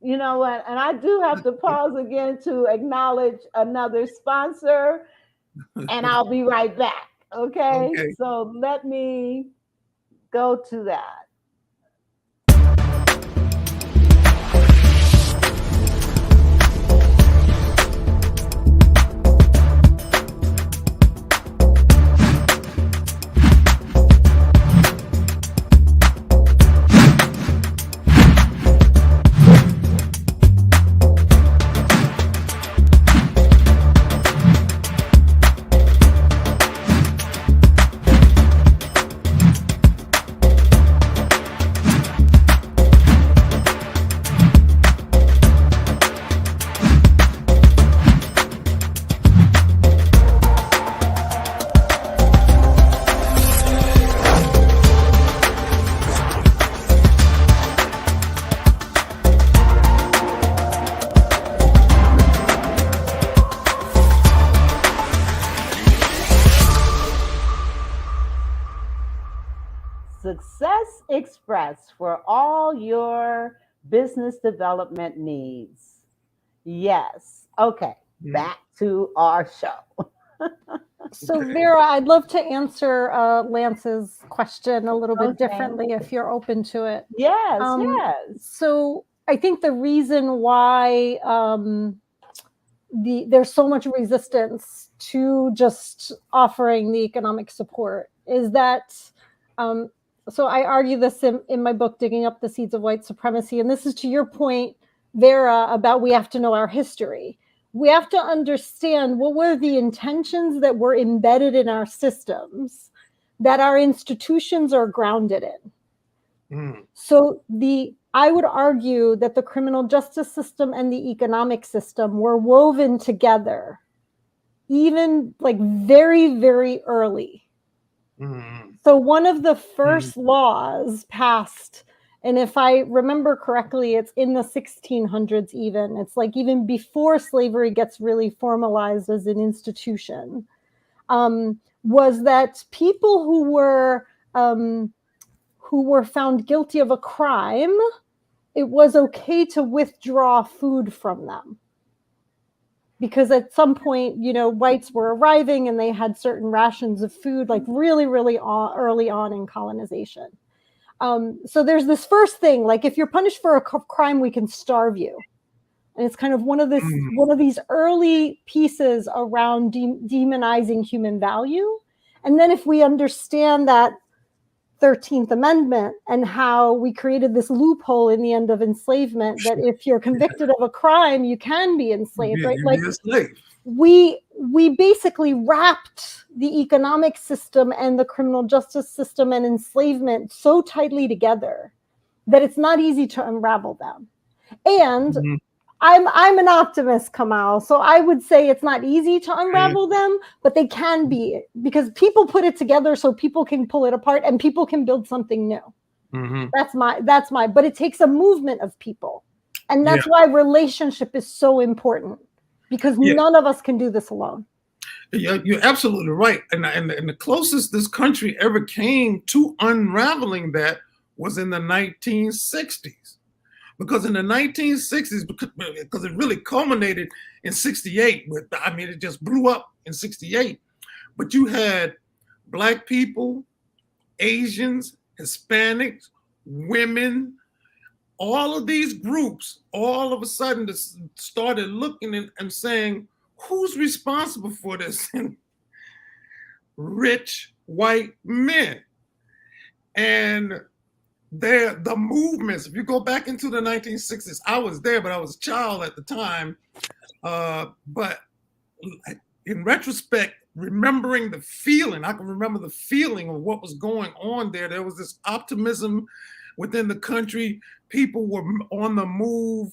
you know what? And I do have to pause again to acknowledge another sponsor, and I'll be right back. Okay. So let me go to that. Success Express for all your business development needs. Yes. Okay. Back to our show. So Vera, I'd love to answer Lance's question a little bit differently if you're open to it. Yes, yes. So I think the reason why there's so much resistance to just offering the economic support is that so I argue this in my book, Digging Up the Seeds of White Supremacy. And this is to your point, Vera, about we have to know our history. We have to understand what were the intentions that were embedded in our systems that our institutions are grounded in. So I would argue that the criminal justice system and the economic system were woven together, even like very, very early. So one of the first laws passed, and if I remember correctly, it's in the 1600s even. It's like even before slavery gets really formalized as an institution, was that people who were found guilty of a crime, it was okay to withdraw food from them. Because at some point, you know, whites were arriving and they had certain rations of food, like really, really early on in colonization. So there's this first thing, like if you're punished for a crime, we can starve you. And it's kind of one of these early pieces around demonizing human value. And then if we understand that 13th Amendment and how we created this loophole in the end of enslavement that if you're convicted of a crime, you can be enslaved, right? You'd be a slave. We basically wrapped the economic system and the criminal justice system and enslavement so tightly together that it's not easy to unravel them. And Mm-hmm. I'm an optimist, Kamau, so I would say it's not easy to unravel them, but they can be, because people put it together so people can pull it apart and people can build something new. Mm-hmm. But it takes a movement of people. And that's why relationship is so important, because none of us can do this alone. You're absolutely right. And the closest this country ever came to unraveling that was in the 1960s. Because in the 1960s, because it really culminated in 68, it just blew up in 68. But you had Black people, Asians, Hispanics, women, all of these groups all of a sudden just started looking and saying, who's responsible for this? And rich white men. And the movements, if you go back into the 1960s, I was there, but I was a child at the time. But in retrospect, remembering the feeling, I can remember the feeling of what was going on there. There was this optimism within the country. People were on the move.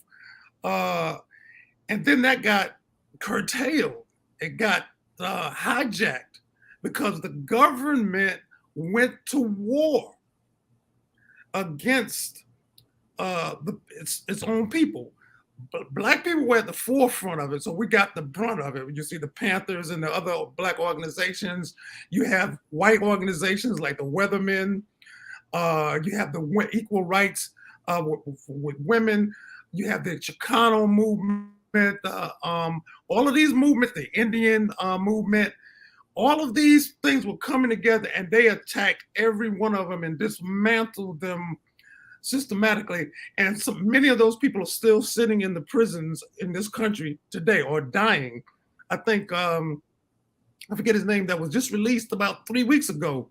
And then that got curtailed. It got hijacked because the government went to war against its own people. But Black people were at the forefront of it, so we got the brunt of it. You see the Panthers and the other Black organizations. You have white organizations like the Weathermen. You have the equal rights with women. You have the Chicano movement. All of these movements, the Indian movement, all of these things were coming together, and they attacked every one of them and dismantled them systematically. And many of those people are still sitting in the prisons in this country today or dying. I think, I forget his name, that was just released about 3 weeks ago.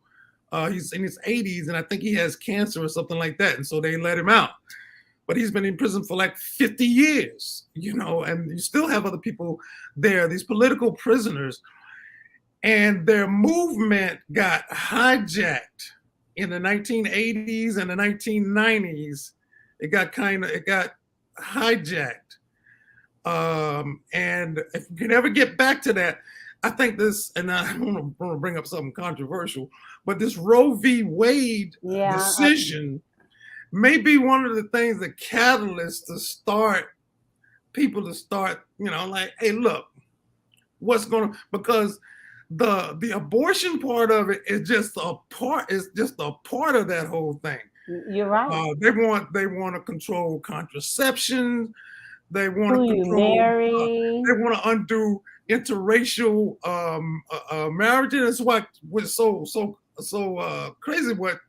He's in his 80s, and I think he has cancer or something like that. And so they let him out. But he's been in prison for like 50 years, and you still have other people there, these political prisoners. And their movement got hijacked in the 1980s and the 1990s. It got hijacked. And if you can ever get back to that, I think this, and I don't want to bring up something controversial, but this Roe v. Wade decision may be one of the things, the catalyst to start people to start, like, hey, look, what's going on? Because the abortion part of it is just a part of that whole thing. You're right. They want to control contraception. They want to control. They want to undo interracial marriages. That's what was so crazy. What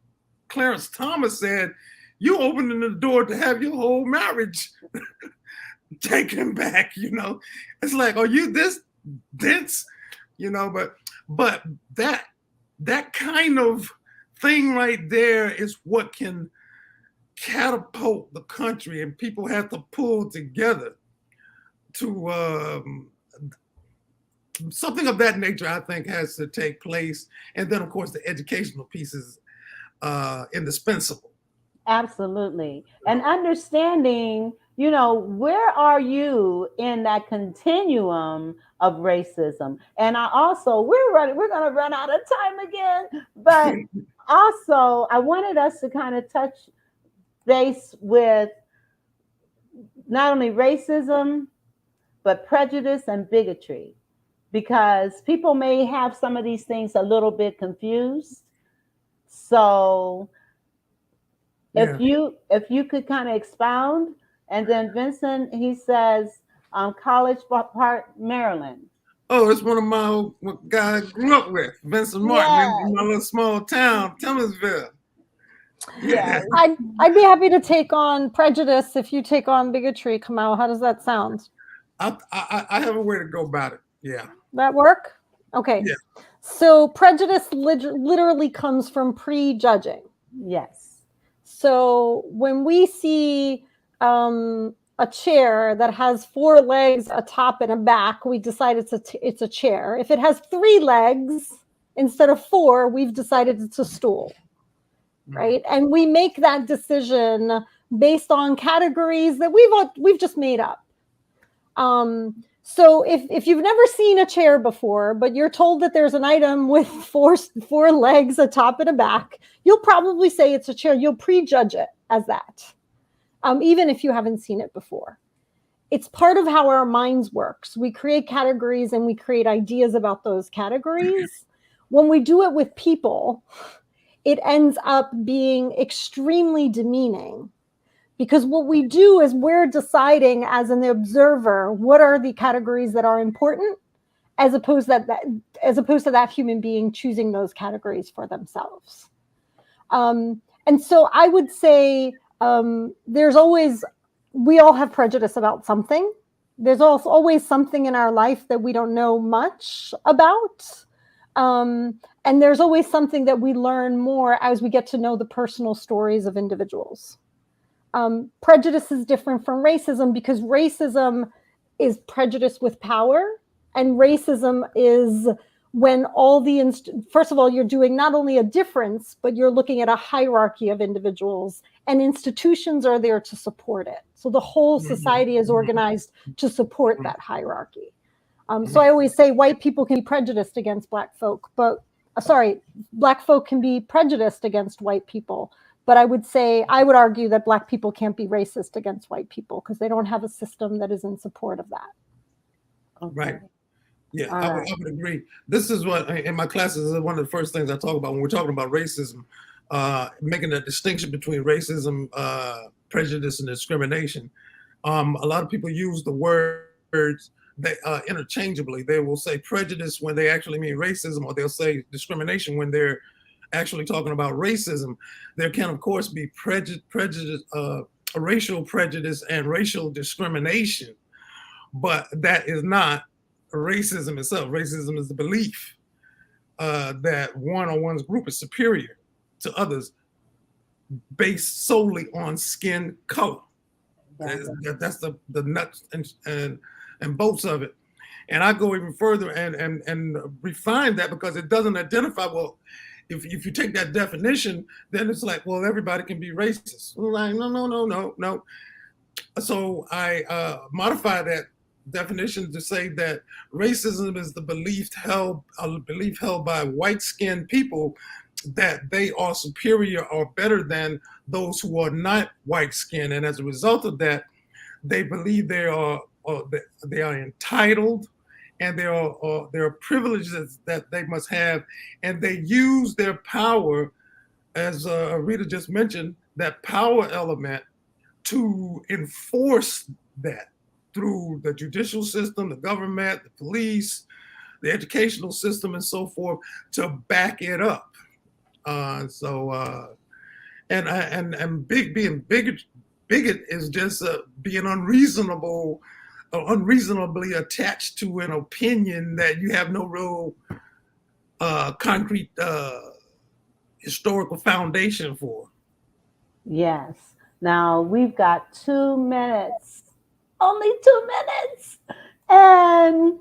Clarence Thomas said: you opening the door to have your whole marriage taken back. It's like, are you this dense? But that kind of thing right there is what can catapult the country, and people have to pull together to something of that nature. I think has to take place, and then of course the educational piece is indispensable. Absolutely, and understanding, where are you in that continuum of racism? And we're going to run out of time again, but also I wanted us to kind of touch base with not only racism, but prejudice and bigotry, because people may have some of these things a little bit confused. So if you could kind of expound. And then Vincent, he says, College Park, Maryland. Oh, it's one of my guys I grew up with, Vincent Martin, in my little small town, Timorsville. Yeah, I'd be happy to take on prejudice if you take on bigotry, Kamau. How does that sound? I have a way to go about it. Yeah. That work? Okay. Yeah. So prejudice literally comes from prejudging. Yes. So when we see a chair that has 4 legs, a top, and a back, we decide it's a chair. If it has 3 legs instead of 4, we've decided it's a stool, right? And we make that decision based on categories that we've just made up. So if you've never seen a chair before, but you're told that there's an item with four legs, a top, and a back, you'll probably say it's a chair. You'll prejudge it as that, even if you haven't seen it before. It's part of how our minds works. We create categories and we create ideas about those categories. When we do it with people, it ends up being extremely demeaning. Because what we do is we're deciding as an observer what are the categories that are important, as opposed to that human being choosing those categories for themselves. And so I would say we all have prejudice about something. There's also always something in our life that we don't know much about. And there's always something that we learn more as we get to know the personal stories of individuals. Prejudice is different from racism because racism is prejudice with power, and racism is when first of all, you're doing not only a difference, but you're looking at a hierarchy of individuals, and institutions are there to support it. So the whole society is organized to support that hierarchy. So I always say white people can be prejudiced against Black folk, Black folk can be prejudiced against white people. But I would argue that Black people can't be racist against white people because they don't have a system that is in support of that. Okay. Right. Yeah, I would agree. This is what, in my classes, is one of the first things I talk about when we're talking about racism, making a distinction between racism, prejudice, and discrimination. A lot of people use the words interchangeably. They will say prejudice when they actually mean racism, or they'll say discrimination when they're actually talking about racism. There can, of course, be prejudice, racial prejudice and racial discrimination, but that is not racism itself. Racism is the belief that one or one's group is superior to others based solely on skin color. That's the nuts and bolts of it. And I go even further and refine that because it doesn't identify, well, if you take that definition, then it's like, well, everybody can be racist. Like, no. So I modify that definition to say that racism is the belief held by white-skinned people that they are superior or better than those who are not white-skinned, and as a result of that, they believe they are entitled, and there are privileges that they must have, and they use their power, as Rita just mentioned, that power element to enforce that through the judicial system, the government, the police, the educational system, and so forth, to back it up. Being bigot is just being unreasonably attached to an opinion that you have no real concrete historical foundation for. Yes. Now we've got 2 minutes, only 2 minutes. And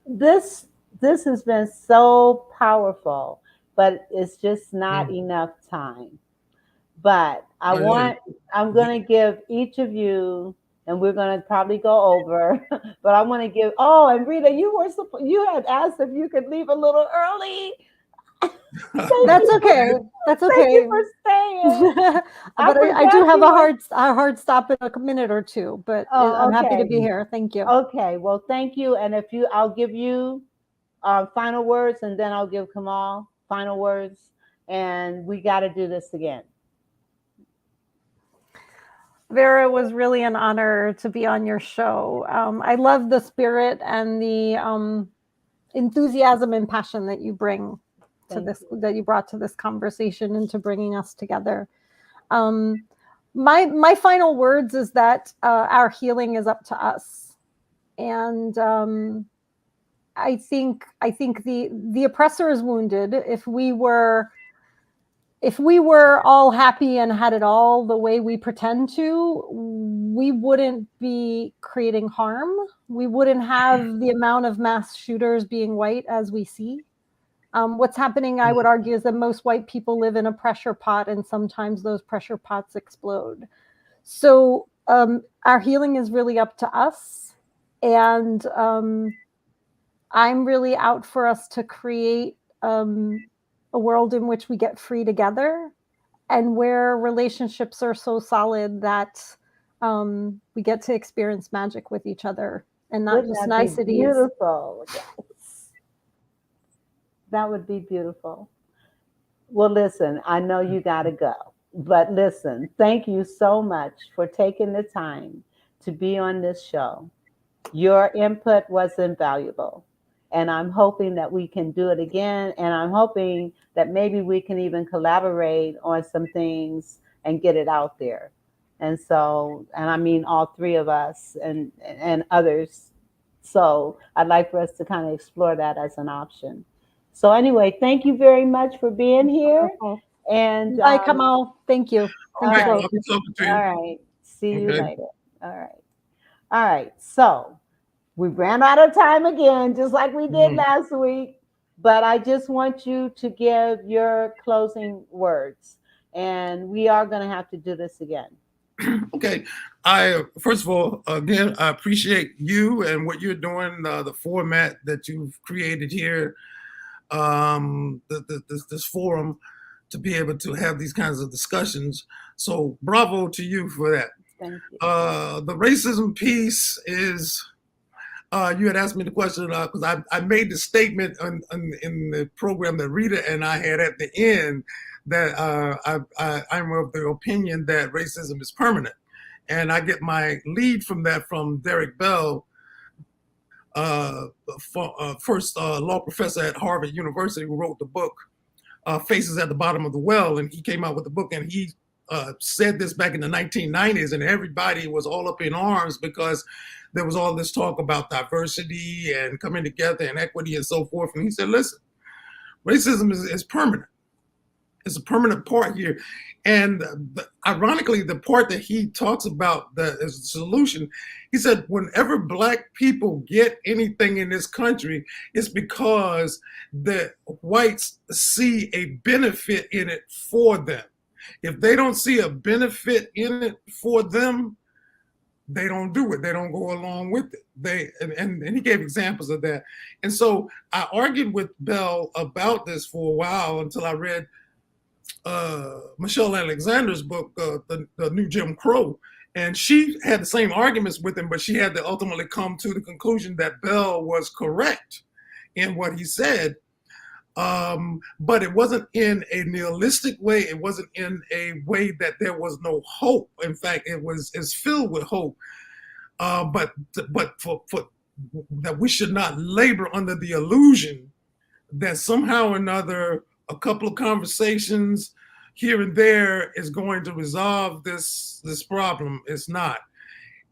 this has been so powerful, but it's just not enough time. But I'm going to give each of you, and we're going to probably go over, but I want to give, and Rita, you had asked if you could leave a little early. That's okay. That's okay. Thank you for staying. But I do have a hard stop in a minute or two, but I'm happy to be here. Thank you. Okay. Well, thank you. And I'll give you final words, and then I'll give Kamau final words, and we got to do this again. Vera, it was really an honor to be on your show. I love the spirit and the enthusiasm and passion that you bring to that you brought to this conversation and to bringing us together. My final words is that our healing is up to us, and I think the oppressor is wounded. If we were if we were all happy and had it all the way we pretend to, we wouldn't be creating harm. We wouldn't have the amount of mass shooters being white as we see. What's happening, I would argue, is that most white people live in a pressure pot, and sometimes those pressure pots explode. So our healing is really up to us. And I'm really out for us to create a world in which we get free together, and where relationships are so solid that we get to experience magic with each other and not just niceties. Beautiful. Yes. That would be beautiful. Well, listen, I know you got to go, but listen, thank you so much for taking the time to be on this show. Your input was invaluable. And I'm hoping that we can do it again. And I'm hoping that maybe we can even collaborate on some things and get it out there. And so, and I mean, all three of us and others. So I'd like for us to kind of explore that as an option. So anyway, thank you very much for being here. And bye, Kamau. Thank you. All right. All right. See you later. All right. All right. So we ran out of time again, just like we did last week. But I just want you to give your closing words. And we are going to have to do this again. Okay. First of all, again, I appreciate you and what you're doing, the format that you've created here, this forum, to be able to have these kinds of discussions. So bravo to you for that. Thank you. The racism piece is... you had asked me the question because I made the statement in the program that Rita and I had at the end that I'm of the opinion that racism is permanent. And I get my lead from that from Derek Bell, first law professor at Harvard University, who wrote the book Faces at the Bottom of the Well. And he came out with the book, and he said this back in the 1990s, and everybody was all up in arms because there was all this talk about diversity and coming together and equity and so forth. And he said, listen, racism is permanent. It's a permanent part here. And ironically, the part that he talks about as a solution, he said, whenever Black people get anything in this country, it's because the whites see a benefit in it for them. If they don't see a benefit in it for them, they don't do it. They don't go along with it. And he gave examples of that. And so I argued with Bell about this for a while until I read Michelle Alexander's book, the New Jim Crow. And she had the same arguments with him, but she had to ultimately come to the conclusion that Bell was correct in what he said. But it wasn't in a nihilistic way. It wasn't in a way that there was no hope. In fact, it's filled with hope. But for that we should not labor under the illusion that somehow or another a couple of conversations here and there is going to resolve this problem. It's not.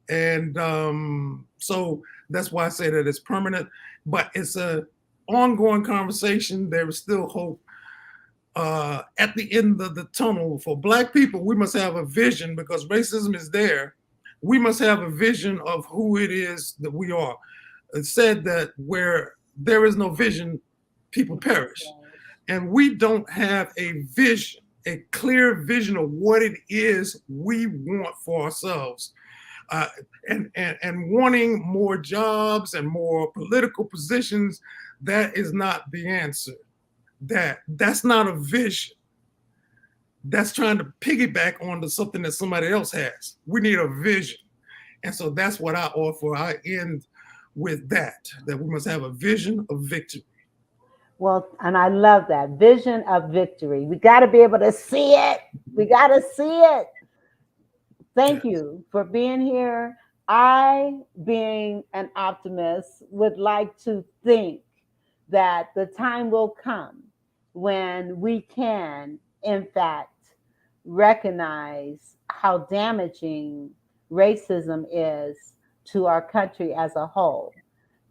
And so that's why I say that it's permanent, but it's a ongoing conversation. There is still hope at the end of the tunnel. For Black people, we must have a vision, because racism is there. We must have a vision of who it is that we are. It's said that where there is no vision, people perish. And we don't have a vision, a clear vision of what it is we want for ourselves. And wanting more jobs and more political positions, that is not the answer. That's not a vision. That's trying to piggyback onto something that somebody else has. We need a vision. And so that's what I offer. I end with that we must have a vision of victory. Well, and I love that vision of victory. We got to be able to see it. We got to see it. Thank you for being here. I, being an optimist, would like to think that the time will come when we can, in fact, recognize how damaging racism is to our country as a whole.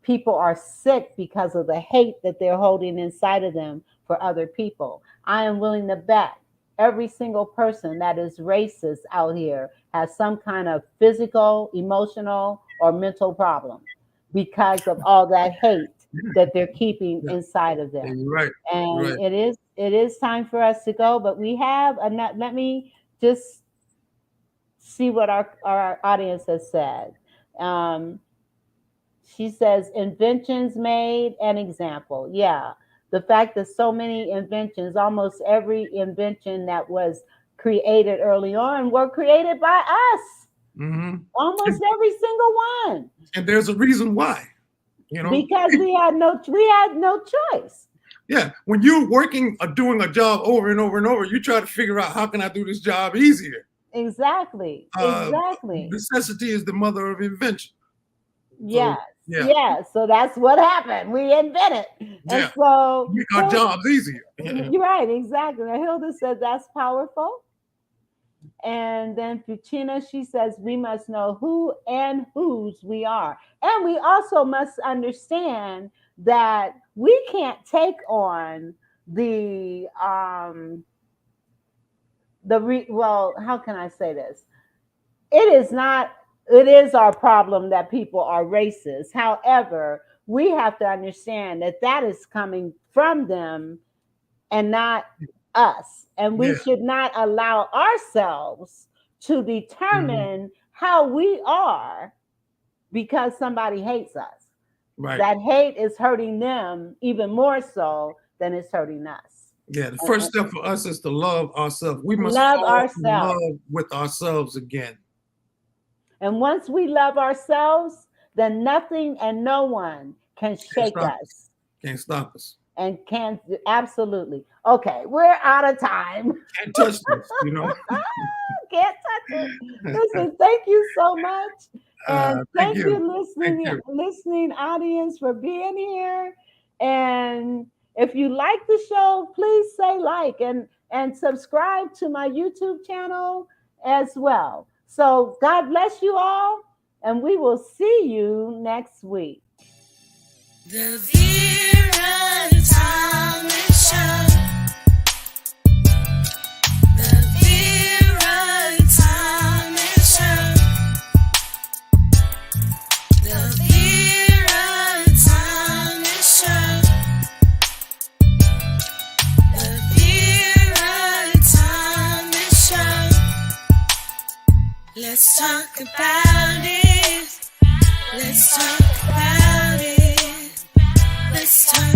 People are sick because of the hate that they're holding inside of them for other people. I am willing to bet every single person that is racist out here has some kind of physical, emotional, or mental problem because of all that hate that they're keeping inside of them. You're right. And Right. it is time for us to go, but we have let me just see what our audience has said. She says inventions made an example. Yeah. The fact that so many inventions, almost every invention that was created early on were created by us. Mm-hmm. Almost every single one. And there's a reason why, you know, because we had no choice. Yeah, when you're working or doing a job over and over and over, you try to figure out how can I do this job easier. Exactly. Necessity is the mother of invention. Yes. So, yeah. Yeah. So that's what happened. We invented. And so make our jobs easier. You're right. Exactly. Now, Hilda said that's powerful. And then Fucina, she says we must know who and whose we are. And we also must understand that we can't take on well, how can I say this? It is our problem that people are racist. However, we have to understand that that is coming from them and not us. And we should not allow ourselves to determine how we are because somebody hates us. Right. That hate is hurting them even more so than it's hurting us. Yeah, the first step for us is to love ourselves. We must love fall ourselves. in love with ourselves again. And once we love ourselves, then nothing and no one can shake us. Can't stop us. And can't, absolutely. Okay, we're out of time. Can't touch this, you know. Can't touch it. Listen, thank you so much. And thank you, listening audience, for being here. And if you like the show, please say like and subscribe to my YouTube channel as well. So God bless you all, and we will see you next week. The Vera Thomas Show. The Vera Thomas Show. The Vera Thomas Show. The Vera Thomas Show. Let's talk about it. Let's talk about it. Let's talk